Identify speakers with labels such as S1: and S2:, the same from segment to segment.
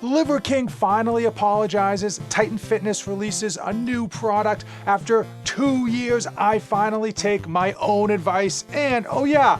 S1: Liver King finally apologizes. Titan Fitness releases a new product. After 2 years, I finally take my own advice. And oh yeah,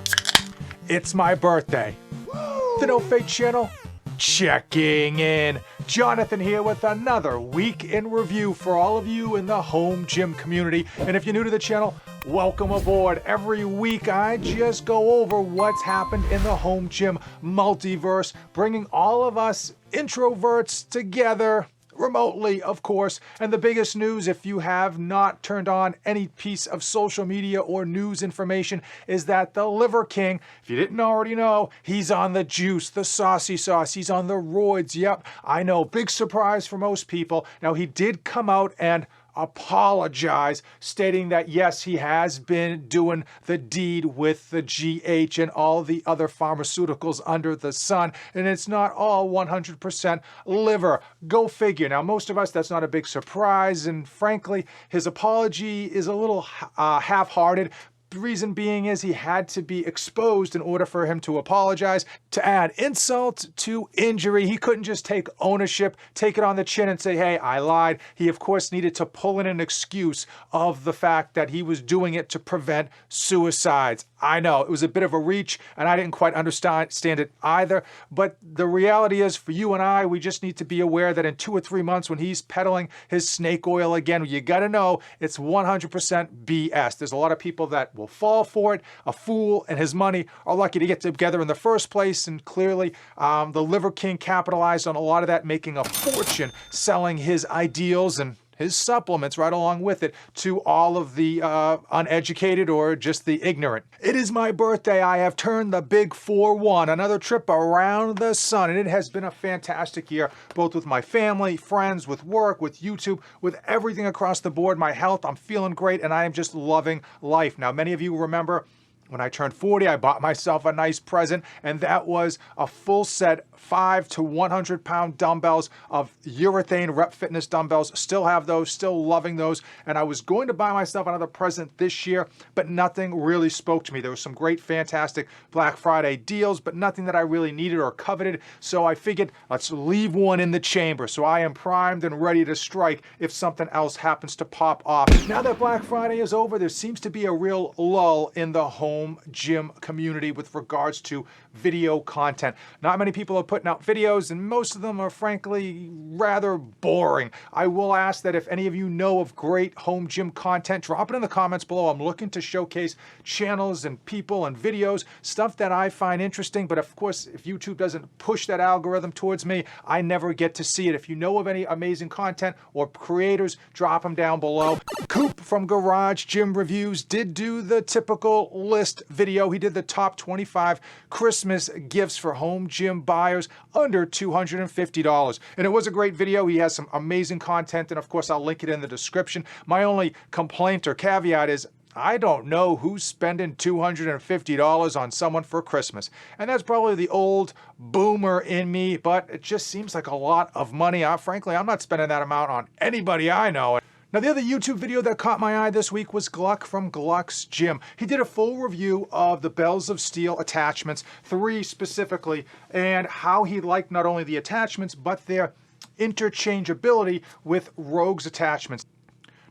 S1: it's my birthday. The No Fake Channel checking in. Jonathan here with another week in review for all of you in the home gym community. And if you're new to the channel, welcome aboard. Every week I just go over what's happened in the home gym multiverse, bringing all of us introverts together remotely, of course. And the biggest news, if you have not turned on any piece of social media or news information, is that the Liver King, if you didn't already know, he's on the juice, the saucy sauce, he's on the roids. Yep, I know, big surprise for most people. Now, he did come out and apologize, stating that yes, he has been doing the deed with the GH and all the other pharmaceuticals under the sun, and it's not all 100% liver. Go figure. Now, most of us, that's not a big surprise, and frankly, his apology is a little half-hearted. The reason being is he had to be exposed in order for him to apologize. To add insult to injury, he couldn't just take ownership, take it on the chin and say, hey, I lied. He, of course, needed to pull in an excuse of the fact that he was doing it to prevent suicides. I know, it was a bit of a reach, and I didn't quite understand it either. But the reality is, for you and I, we just need to be aware that in 2 or 3 months, when he's peddling his snake oil again, you got to know it's 100% BS. There's a lot of people that will fall for it. A fool and his money are lucky to get together in the first place, and clearly the Liver King capitalized on a lot of that, making a fortune selling his ideals and his supplements right along with it to all of the uneducated or just the ignorant. It is my birthday. I have turned the big 4-1, another trip around the sun, and it has been a fantastic year, both with my family, friends, with work, with YouTube, with everything across the board. My health, I'm feeling great, and I am just loving life. Now, many of you remember when I turned 40, I bought myself a nice present, and that was a full set 5 to 100 pound dumbbells of urethane Rep Fitness dumbbells. Still have those, still loving those. And I was going to buy myself another present this year, but nothing really spoke to me. There was some great, fantastic Black Friday deals, but nothing that I really needed or coveted. So I figured, let's leave one in the chamber. So I am primed and ready to strike if something else happens to pop off. Now that Black Friday is over, there seems to be a real lull in the home gym community with regards to video content. Not many people are putting out videos, and most of them are frankly rather boring. I will ask that if any of you know of great home gym content, drop it in the comments below. I'm looking to showcase channels and people and videos, stuff that I find interesting, but of course, if YouTube doesn't push that algorithm towards me, I never get to see it. If you know of any amazing content or creators, drop them down below. Coop from Garage Gym Reviews did do the typical list video. He did the top 25 Christmas gifts for home gym buyers under $250. And it was a great video. He has some amazing content, and of course, I'll link it in the description. My only complaint or caveat is I don't know who's spending $250 on someone for Christmas. And that's probably the old boomer in me, but it just seems like a lot of money. Frankly, I'm not spending that amount on anybody I know. Now, the other YouTube video that caught my eye this week was Gluck from Gluck's Gym. He did a full review of the Bells of Steel attachments, 3 specifically, and how he liked not only the attachments, but their interchangeability with Rogue's attachments.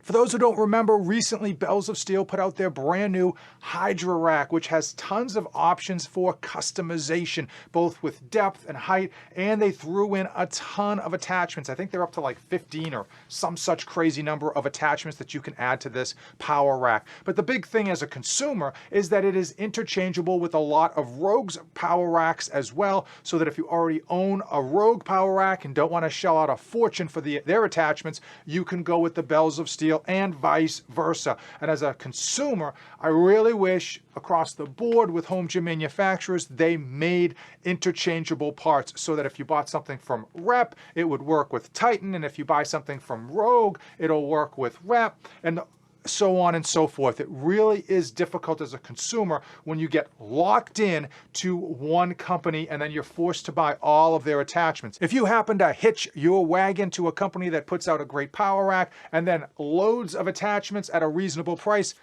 S1: For those who don't remember, recently Bells of Steel put out their brand new Hydra Rack, which has tons of options for customization, both with depth and height, and they threw in a ton of attachments. I think they're up to like 15 or some such crazy number of attachments that you can add to this power rack. But the big thing as a consumer is that it is interchangeable with a lot of Rogue's power racks as well, so that if you already own a Rogue power rack and don't want to shell out a fortune for their attachments, you can go with the Bells of Steel and vice versa. And as a consumer, I really wish across the board with home gym manufacturers, they made interchangeable parts so that if you bought something from Rep, it would work with Titan, and if you buy something from Rogue, it'll work with Rep, and so on and so forth. It really is difficult as a consumer when you get locked in to one company and then you're forced to buy all of their attachments. If you happen to hitch your wagon to a company that puts out a great power rack and then loads of attachments at a reasonable price,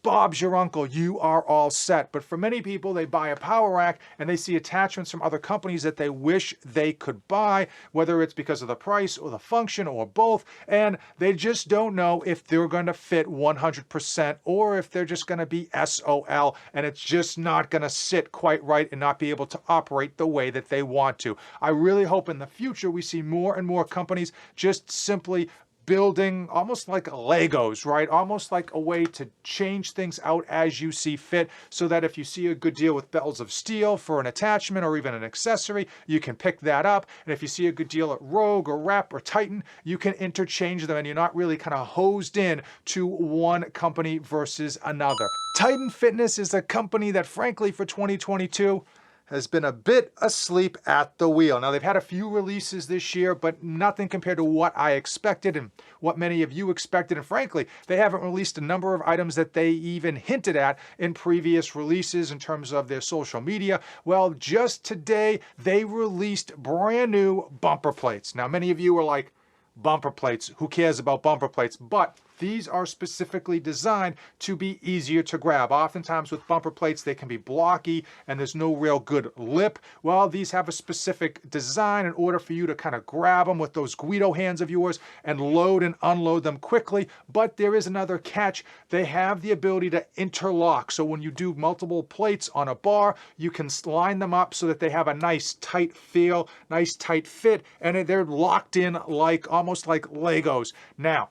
S1: Bob's your uncle, you are all set. But for many people, they buy a power rack and they see attachments from other companies that they wish they could buy, whether it's because of the price or the function or both, and they just don't know if they're going to fit 100% or if they're just going to be SOL and it's just not going to sit quite right and not be able to operate the way that they want to. I really hope in the future we see more and more companies just simply building almost like Legos, right? Almost like a way to change things out as you see fit, so that if you see a good deal with bells of steel for an attachment or even an accessory, you can pick that up. And if you see a good deal at Rogue or Rep or Titan, you can interchange them and you're not really kind of hosed in to one company versus another. Titan Fitness is a company that, frankly, for 2022, has been a bit asleep at the wheel. Now, they've had a few releases this year, but nothing compared to what I expected and what many of you expected. And frankly, they haven't released a number of items that they even hinted at in previous releases in terms of their social media. Well, just today, they released brand new bumper plates. Now, many of you are like, bumper plates, who cares about bumper plates? But these are specifically designed to be easier to grab. Oftentimes with bumper plates, they can be blocky and there's no real good lip. Well, these have a specific design in order for you to kind of grab them with those Guido hands of yours and load and unload them quickly. But there is another catch. They have the ability to interlock. So when you do multiple plates on a bar, you can line them up so that they have a nice tight feel, nice tight fit, and they're locked in like almost like Legos. Now,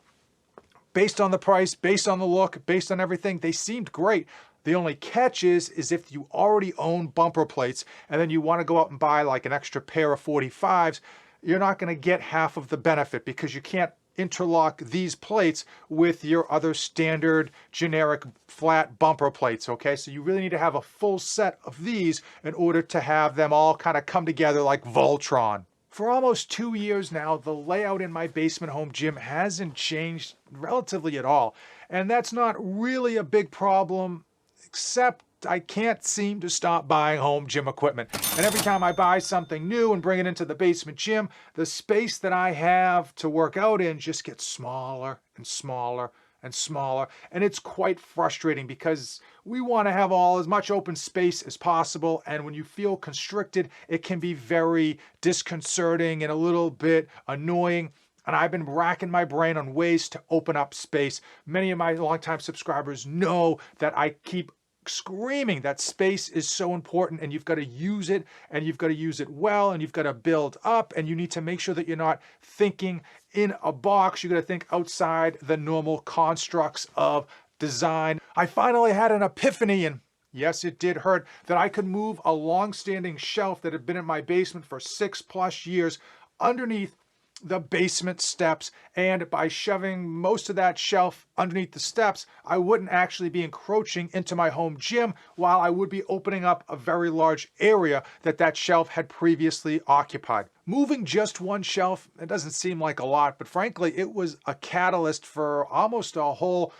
S1: based on the price, based on the look, based on everything, they seemed great. The only catch is if you already own bumper plates and then you want to go out and buy like an extra pair of 45s, you're not going to get half of the benefit because you can't interlock these plates with your other standard generic flat bumper plates, okay? So you really need to have a full set of these in order to have them all kind of come together like Voltron. For almost 2 years now, the layout in my basement home gym hasn't changed relatively at all. And that's not really a big problem, except I can't seem to stop buying home gym equipment. And every time I buy something new and bring it into the basement gym, the space that I have to work out in just gets smaller and smaller and smaller. And it's quite frustrating because we want to have as much open space as possible. And when you feel constricted, it can be very disconcerting and a little bit annoying. And I've been racking my brain on ways to open up space. Many of my longtime subscribers know that I keep screaming that space is so important and you've got to use it and you've got to use it well and you've got to build up and you need to make sure that you're not thinking in a box. You got to think outside the normal constructs of design. I finally had an epiphany, and yes, it did hurt, that I could move a long-standing shelf that had been in my basement for 6+ years underneath the basement steps, and by shoving most of that shelf underneath the steps, I wouldn't actually be encroaching into my home gym while I would be opening up a very large area that shelf had previously occupied. Moving just one shelf, it doesn't seem like a lot, but frankly, it was a catalyst for almost a whole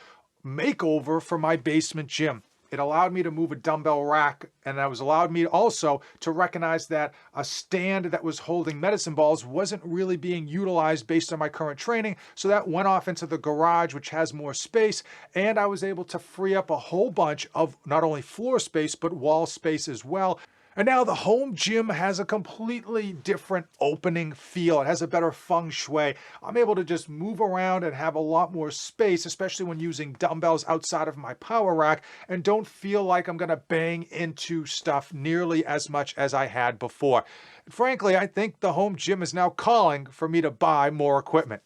S1: makeover for my basement gym. It allowed me to move a dumbbell rack, and it allowed me also to recognize that a stand that was holding medicine balls wasn't really being utilized based on my current training. So that went off into the garage, which has more space, and I was able to free up a whole bunch of not only floor space, but wall space as well. And now the home gym has a completely different opening feel. It has a better feng shui. I'm able to just move around and have a lot more space, especially when using dumbbells outside of my power rack, and don't feel like I'm gonna bang into stuff nearly as much as I had before. Frankly, I think the home gym is now calling for me to buy more equipment.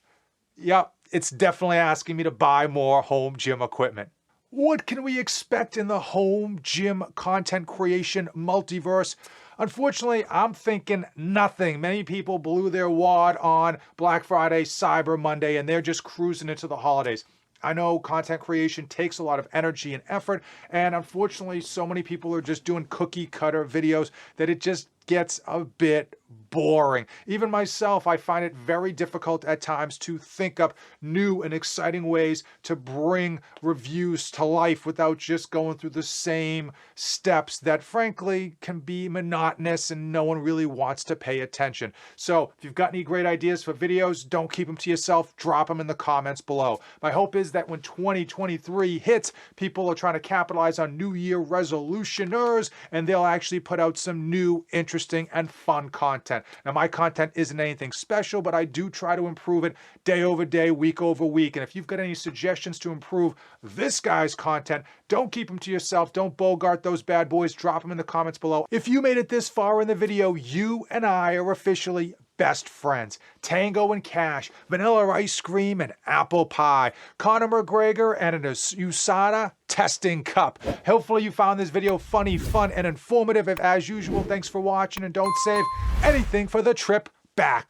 S1: Yep, it's definitely asking me to buy more home gym equipment. What can we expect in the home gym content creation multiverse? Unfortunately, I'm thinking nothing. Many people blew their wad on Black Friday, Cyber Monday, and they're just cruising into the holidays. I know content creation takes a lot of energy and effort, and unfortunately, so many people are just doing cookie cutter videos that it just gets a bit boring. Even myself, I find it very difficult at times to think up new and exciting ways to bring reviews to life without just going through the same steps that frankly can be monotonous and no one really wants to pay attention. So if you've got any great ideas for videos, don't keep them to yourself, drop them in the comments below. My hope is that when 2023 hits, people are trying to capitalize on New Year resolutioners and they'll actually put out some new, interesting, and fun content. Now, my content isn't anything special, but I do try to improve it day over day, week over week. And if you've got any suggestions to improve this guy's content, don't keep them to yourself. Don't bogart those bad boys. Drop them in the comments below. If you made it this far in the video, you and I are officially best friends. Tango and Cash, vanilla ice cream and apple pie, Conor McGregor and an USADA testing cup. Hopefully you found this video funny, fun, and informative. As usual, thanks for watching, and don't save anything for the trip back.